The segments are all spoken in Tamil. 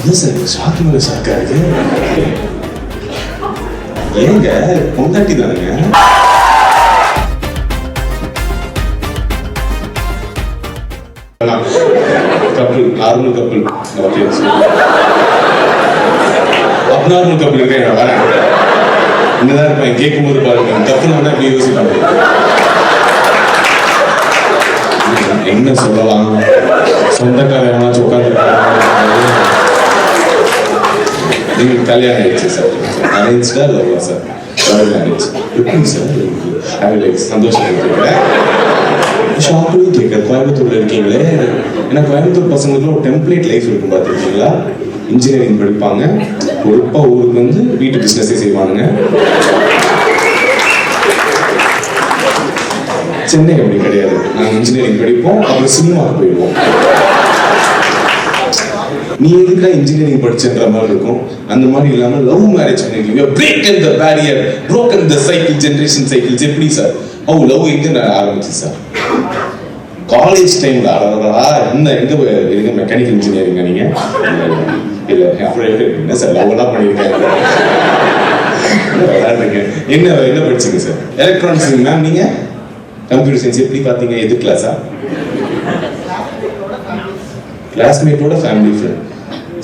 என்ன சார் ஷாக்கு மேல ஷாக்கா இருக்கு? ஏங்க பொண்டாட்டி தானுங்க? கப்பல் நார்மல் கப்பல் அப்நார்மல் கப்பல் இருக்கேன் வரேன். இங்கதான் இருப்பேன். கேட்கும் போது பாருங்க கப்பல் வந்து அப்படி யோசிப்பாங்க. என்ன சொல்லலாம்? சொந்தக்காரன் உட்காந்து நீங்கள் கல்யாணம் ஆயிடுச்சு சார். அரேஞ்ச்டா லவ்வா சார்? அரேஞ்ச். எப்படி சார் சந்தோஷம் கேட்குறேன். ஷாப்லையும் கேட்குறேன். கோயம்புத்தூர்ல இருக்கீங்களே, ஏன்னா கோயம்புத்தூர் பசங்களுக்கு ஒரு டெம்ப்ளேட் லைஃப் இருக்கும் பார்த்துருக்கீங்களா? இன்ஜினியரிங் படிப்பாங்க, பொறுப்பா ஊருக்கு வந்து வீட்டு பிஸ்னஸே செய்வானுங்க. சென்னை அப்படி கிடையாது. நாங்கள் இன்ஜினியரிங் படிப்போம், அப்புறம் சினிமாவுக்கு போயிடுவோம். நீ எதுக்குடா இன்ஜினியரிங் படிச்சன்ற மாதிரி இருக்கும். அந்த மாதிரி இல்லாம லவ் மேரேஜ் பண்ணிருக்கீங்க. Broken the barrier, broken the cycle, generation cycles. எப்படி சார் லவ் எங்க ஆரம்பிச்சு சார்? காலேஜ் டைம்ல எங்க மெக்கானிக்கல் இன்ஜினியரிங் நீங்க? இல்ல அப்புறம் என்ன சார் லவ் எல்லாம் பண்ணிருக்காங்க? என்ன என்ன படிச்சீங்க சார்? Electronics ma'am. நீங்க கம்ப்யூட்டர் சயின்ஸ் எப்படி பாத்தீங்க? எது கிளாஸா? கிளாஸ்மேட்டோட ஃபேமிலி ஃப்ரெண்ட்.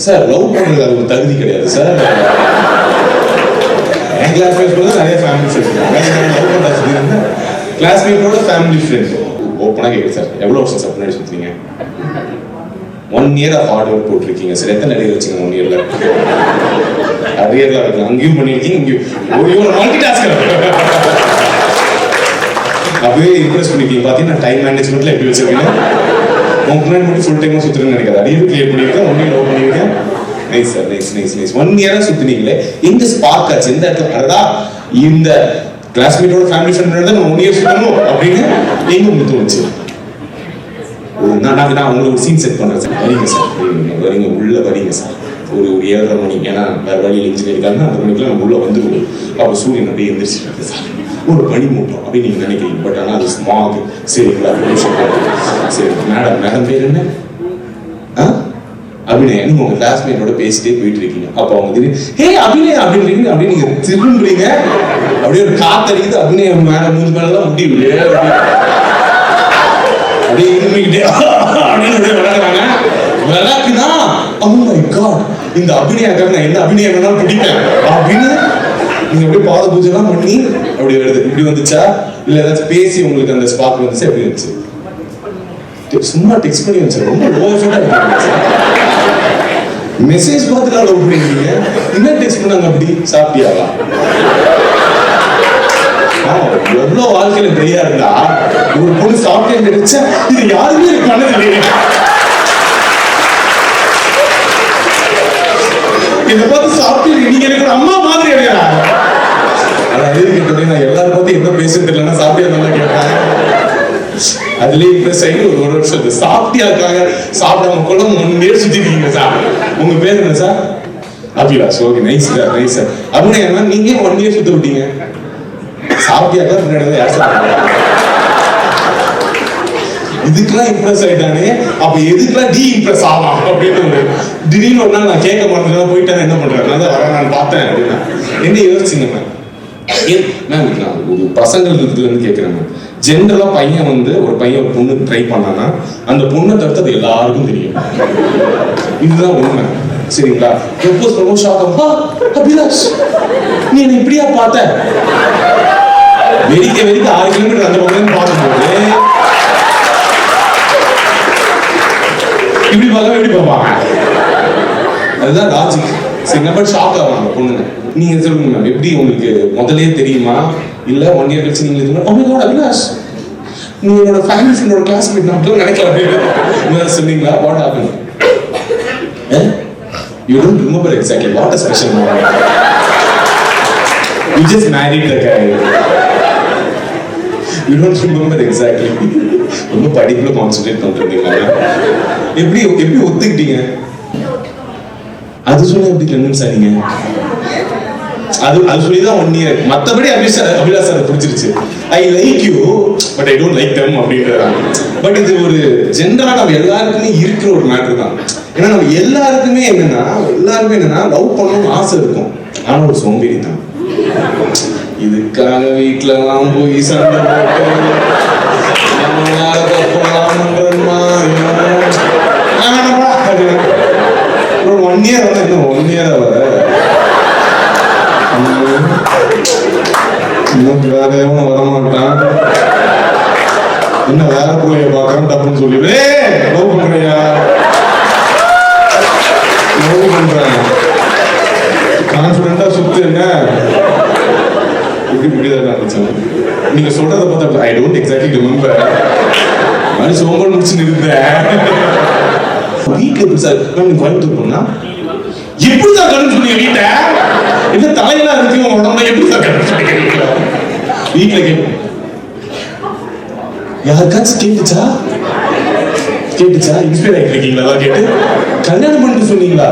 சார் லவ் பண்றது அது ஒரு தகுதி கிடையாது சார். என் கிளாஸ்மேட் கூட நிறைய ஃபேமிலி ஃப்ரெண்ட்ஸ் இருக்காங்க. கிளாஸ்மேட்டோட ஃபேமிலி ஃப்ரெண்ட் ஓப்பனாக கேட்குது சார். எவ்வளோ வருஷம் சார் முன்னாடி சுற்றுறீங்க? 1 year ஆஃப் ஹார்ட் ஒர்க் போட்டிருக்கீங்க சார். எத்தனை அரியர் வச்சுங்க 1 yearல? அரியர்லாம் இருக்கலாம். அங்கேயும் பண்ணியிருக்கீங்க, இங்கேயும் மல்டி டாஸ்கர். அப்படியே இம்ப்ரெஸ் பண்ணிருக்கீங்க. பார்த்தீங்கன்னா டைம் மேனேஜ்மெண்ட்ல எப்படி வச்சிருக்கீங்க? முன்னாடி மட்டும் ஃபுல் டைமா சுத்துறேன்னு நினைக்காது. அரியர் கிளியர் பண்ணிருக்கேன், 1 year லவ் பண்ணிருக்கேன். Nice sir, nice nice nice. 1 year சுத்துனீங்களே, எங்க ஸ்பார்க் ஆச்சு? எந்த இடத்துல அடடா இந்த கிளாஸ்மேட்டோட ஃபேமிலி ஃப்ரெண்ட் நம்ம 1 year சுத்தணும் அப்படின்னு எங்க உங்களுக்கு தோணுச்சு? நான் உங்களுக்கு ஒரு சீன் செட் பண்றேன் சார். வரீங்க சார், வரீங்க உள்ள வரீங்க சார். ஒரு 7:30 மணி, ஏன்னா வேற வழியில் இன்ஜினியரிங் அந்த மணிக்கெல்லாம் நம்ம உள்ள வந்துருக்கணும். அப்போ சூரியன் அப்படியே எந்திரிச்சிட்டு சார் ஒரு பனி மூட்டம் அப்படின்னு நீங்க நினைக்கிறீங்க. பட் ஆனால் அது ஸ்மாக். சரிங்களா? சரி மேடம் பேர் என்ன? அபிநயா. நீங்க உங்க கிளாஸ்மேட்டோட பேசிட்டே போயிட்டு இருக்கீங்க. அப்போ அவங்க திடீர்னு ஹே அபிநயா அப்படின்னு அப்படியே நீங்க திரும்புறீங்க. அப்படியே ஒரு காத்தடிக்குது. அபிநயா மேடம் மூணு மேலாம் முடிவு அப்படியே இருமிக்கிட்டே அப்படின்னு விளையாடுறாங்க. விளையாட்டுதான் oh my god, இந்த அபிநயாக்காக நான் என்ன அபிநயம் வேணாலும் பிடிப்பேன் அப்படின்னு நீங்க அப்படியே பாத பூஜை எல்லாம் பண்ணி அப்படி வருது. இப்படி வந்துச்சா? இல்ல ஏதாச்சும் பேசி உங்களுக்கு அந்த ஸ்பார்க் வந்துச்சு? எப்படி இருந்துச்சு? சும்மா டெக்ஸ்ட் பண்ணி வந்துச்சு. ரொம்ப ஓவர்ஃபிட்டா இருக்கு. மெசேஜ் பார்த்துலாம் லவ் பண்ணிருக்கீங்க. என்ன டெக்ஸ்ட் பண்ணாங்க? அப்படி சாப்பிட்டியாவா? எவ்வளவு வாழ்க்கையில தெரியா இருந்தா ஒரு பொண்ணு சாப்பிட்டே நினைச்சா இது யாருமே எனக்கு பண்ணது இல்லையே. இதை பார்த்து சாப்பிட்டு நீங்க எனக்கு அம்மா மாதிரி அடையா. அதாவது கேட்டோடனே நான் எல்லாரும் பார்த்து என்ன பேசுறது இல்லைன்னா சாப்பிட்டியா நல்லா கேட்பாங்க. அதுலயே இம்ப்ரெஸ் ஆகி ஒரு வருஷம் சாப்பிட்டியாக்காக சாப்பிடாம கூட 1 year சுத்திட்டீங்க சார். உங்க பேர் என்ன sir? Abhilash. Okay, nice sir, nice sir. அப்படின்னா நீங்க 1 year சுத்த விட்டீங்க. சாப்பிட்டியாக்கா பின்னாடி யார் சாப்பிட்டாங்க? இதுக்கெல்லாம் இம்ப்ரெஸ் ஆயிட்டானே, அப்ப எதுக்கெல்லாம் டி இம்ப்ரெஸ் ஆகலாம் அப்படின்னு திடீர்னு ஒரு நாள் நான் கேட்க மாட்டேன் போயிட்டேன். என்ன பண்றேன்? நான் தான் வரேன், நான் பார்த்தேன் அப்படின்னா என்ன யோசிச்சுங்க மேம்? மேம் நான் ஒரு பசங்களுக்கு இருந்து கேட்கிறேன் மேம். ஜென்ரலா பையன் வந்து ஒரு பொண்ணு ட்ரை பண்ணானா அந்த பொண்ணை தடுத்து அது எல்லாருக்கும் தெரியும். இதுதான் உண்மை. சரிங்களா? ப்ரொபோஸ் பண்ண ஷாக் அபிலாஷ் நீ என்ன இப்படியா பார்த்த? வெறிக்க 6 கிலோமீட்டர் அந்த பக்கம் பார்க்கும்போது இப்படி பார்க்க எப்படி பார்ப்பாங்க? அதுதான் லாஜிக். சரி, நம்ம ஷாக் ஆவாங்க பொண்ணுங்க. நீங்க சொல்லுங்க மேம், எப்படி உங்களுக்கு முதலே தெரியுமா? இல்ல 1 year கழிச்சு நீங்க இது oh my god அபிலாஷ் நீ என்னோட ஃபேமிலி ஃப்ரெண்டோட கிளாஸ்மேட் நான் மட்டும் நினைக்கல அப்படின்னு சொன்னீங்களா? What happen? You don't remember exactly what a special moment. You just married the guy. You don't remember exactly. ரொம்ப படிப்புல கான்சென்ட்ரேட் பண்றீங்க. எப்படி ஒத்துக்கிட்டீங்க? அது சொல்லி எப்படி கன்வின்ஸ் ஆனீங்க? அது சொல்லிதான் 1 year. மத்தபடி அபிலாஷ் சார் பிடிச்சிருச்சு. I like you but I don't like them அப்படின்றாங்க. பட் இது ஒரு ஜென்ரலா நம்ம எல்லாருக்குமே இருக்கிற ஒரு மேட்டர் தான். ஏன்னா நம்ம எல்லாருக்குமே என்னன்னா லவ் பண்ணணும்னு ஆசை இருக்கும். ஆனா ஒரு சோம்பேறி தான். இதுக்காக வீட்டுல எல்லாம் போய் சண்டை போட்டு 1 year வந்து இன்னும் 1 year வர இன்னும் வேற எவனும் வரமாட்டான். என்ன வேற போய் பாக்குறேன் தப்புன்னு சொல்லிடு. லவ் பண்றியா? லவ் பண்றேன் கான்பிடண்டா சுத்து. என்ன நீங்க சொல்றத பார்த்தா ஐ டோன்ட் எக்ஸாக்ட்லி ரிமெம்பர். மாதிரி சோம்பல் முடிச்சு நிறுத்தேன். வீட்டுல எப்படி சார் கோயம்புத்தூர் போனா எப்படிதான் கடன் சொன்னீங்க? வீட்டை என்ன தலையெல்லாம் இருக்கு உடம்புல எப்படிதான் கடன் சொன்னீங்க? வீட்டுல கேட்போம். யாருக்காச்சும் கேட்டுச்சா இன்ஸ்பயர் ஆகிட்டு இருக்கீங்களா? கேட்டு கல்யாணம் பண்ணிட்டு சொன்னீங்களா?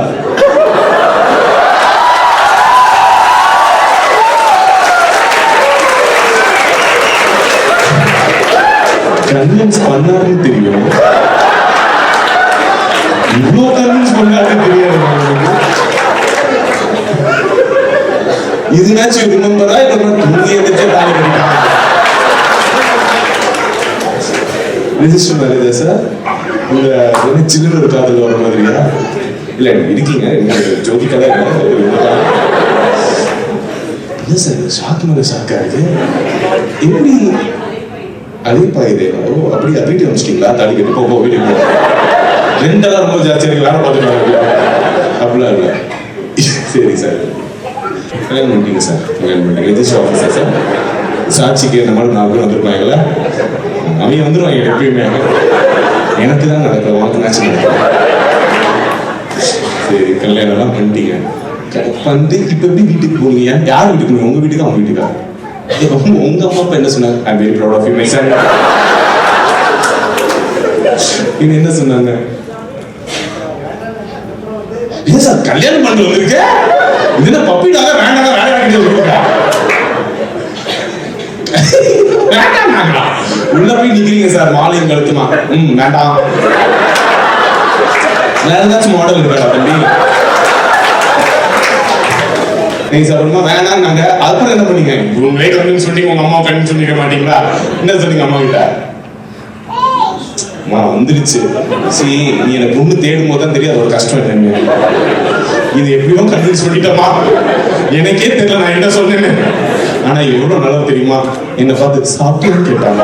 கன்வின்ஸ் பண்ணாருன்னு தெரியும். இவ்வளோ கன்வின்ஸ் பண்ணாருன்னு தெரியாது. இதுனாச்சும் ரிமெம்பரா? இல்ல தூங்கி எடுத்து தாலி கட்டிட்டாங்க. ரிஜிஸ்டர் மேரேஜா சார்? உங்க சின்ன ஒரு காதல் வர மாதிரியா? இல்ல இருக்கீங்க ஜோதி கதை. என்ன சார் ஷாக்கு மேல ஷாக்கா இருக்கு? எப்படி அழிப்பா இது? ஓ அப்படி வீட்டு வச்சுட்டீங்களா? தாலி கட்டி போ வீட்டுக்கு போ. 2 ரொம்ப ஜாஸ்தியா இருக்கு. வேற பார்த்துட்டு அப்படிலாம் இல்லை. சரி சார் கல்யாணம் பண்ணிட்டீங்க சார். கல்யாணம் பண்ணிட்டீங்க. Register officer sir. சாட்சிக்கு இந்த மாதிரி 4 பேர் வந்துருப்பாங்களா? அவங்க வந்துருவாங்க எப்பயுமே. எனக்கு தான் நடக்கும். உனக்கு மேட்ச். சரி கல்யாணம்லாம் பண்ணிட்டீங்க. பண்ணிட்டு இப்ப எப்படி வீட்டுக்கு போனீங்க? யார் வீட்டுக்கு போனீங்க? உங்க வீட்டுக்கு அவங்க வீட்டுக்கா? உங்க அம்மா அப்பா என்ன சொன்னாங்க? I am very proud of you my son. இது என்ன சொன்னாங்க? ஏன் சார் கல்யாணம் பண்ணிட்டு வந்திருக்க? இது என்ன பப்பிடாக வேண்டாம் வேலை வாங்கிட்டு சொல்லிருக்கா? வேண்டாம் உள்ள போய் நிக்கிறீங்க சார் மாலையும் கழுத்துமா? வேண்டாம். வேற ஏதாச்சும் மாடல் இருக்கா தம்பி? நீங்க அப்புறமா வேணாம் நாங்க. அப்புறம் என்ன பண்ணீங்க? உங்களே கண்ணுன்னு சொன்னீங்க. உங்க அம்மா கண்ணு சொல்லிக்க மாட்டீங்களா? என்ன சொன்னீங்க அம்மா கிட்ட? அம்மா வந்துருச்சு. சரி நீ எனக்கு பொண்ணு தேடும் போது தான் தெரியாது ஒரு கஷ்டம் என்னன்னு. இது எப்படியோ கண்ணு சொல்லிட்டமா? எனக்கே தெரியல நான் என்ன சொன்னேன்னு. ஆனா எவ்வளவு நல்லா தெரியுமா? என்னை பார்த்து சாப்பிட்டு கேட்டாங்க.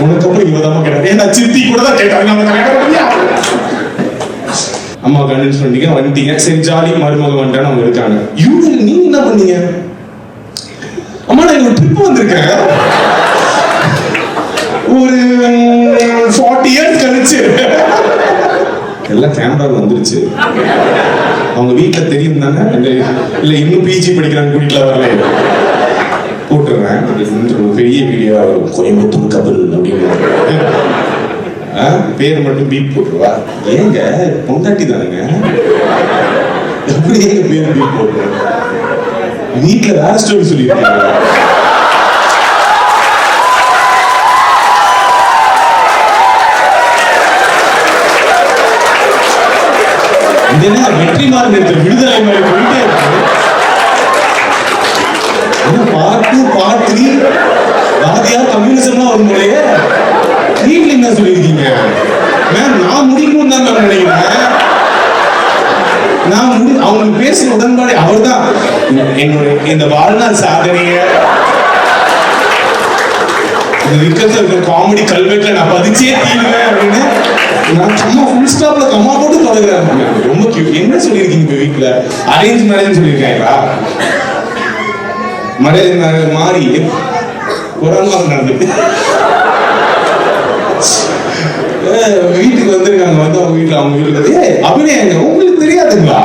உனக்கு அப்புறம் இவதாம கேட்டாங்க. ஏன்னா சித்தி கூட தான் கேட்டாங்க. அம்மா கன்வின்ஸ் பண்ணீங்க வந்துட்டீங்க. சரி ஜாலி மருமக வந்துட்டான்னு அவங்க இருக்காங்க. நீங்க என்ன பண்ணீங்க? அம்மா நான் ஒரு ட்ரிப் வந்திருக்கேன். ஒரு 40 years கழிச்சு எல்லாம் கேமரால வந்துருச்சு. அவங்க வீட்டுல தெரியும் தானே? இல்ல இன்னும் பிஜி படிக்கிறாங்க வீட்டுல வரல. போட்டுறேன் பெரிய வீடியோ கோயம்புத்தூர் கபல் அப்படின்னு பேர் மட்டும் பீப் போட்டுருவா. ஏங்க பொண்டாட்டி தானுங்க, எப்படி எங்க பேர் பீப் போட்டுருவேன்? வீட்டுல வேற ஸ்டோரி சொல்லியிருக்கீங்க. இது என்ன வெற்றிமாறன் எடுத்த விடுதலை மாதிரி போயிட்டே இருக்கு. பார்ட் 2 பார்ட் 3 வாதியார் கம்யூனிசம்லாம் வரும் போலயே. வீட்டுல என்ன சொல்லியிருக்கீங்க? மேம் நான் முடிக்கணும்னு தான் நான் நினைக்கிறேன். அவங்களுக்கு பேசுற உடன்பாடு அவர் தான் என்னுடைய இந்த வாழ்நாள் சாதனைய இருக்கிற காமெடி கல்வெட்டுல நான் பதிச்சே தீருவேன் அப்படின்னு நான் சும்மா ஃபுல் ஸ்டாப்ல கம்மா போட்டு தொடங்குறேன். ரொம்ப கியூட். என்ன சொல்லியிருக்கீங்க இப்ப வீட்டுல? அரேஞ்ச் மேரேஜ் சொல்லியிருக்காங்களா? மேரேஜ் மாறி கொரோனா நடந்துட்டு வீட்டுக்கு வந்துருக்காங்க. வந்து அவங்க வீட்டுல அப்படியே உங்களுக்கு தெரியாதுங்களா?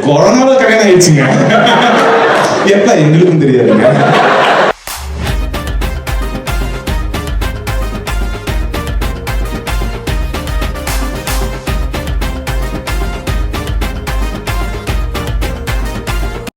கொரோனால கல்யாணம் ஆயிடுச்சுங்க. எப்ப எங்களுக்கும் தெரியாதுங்க.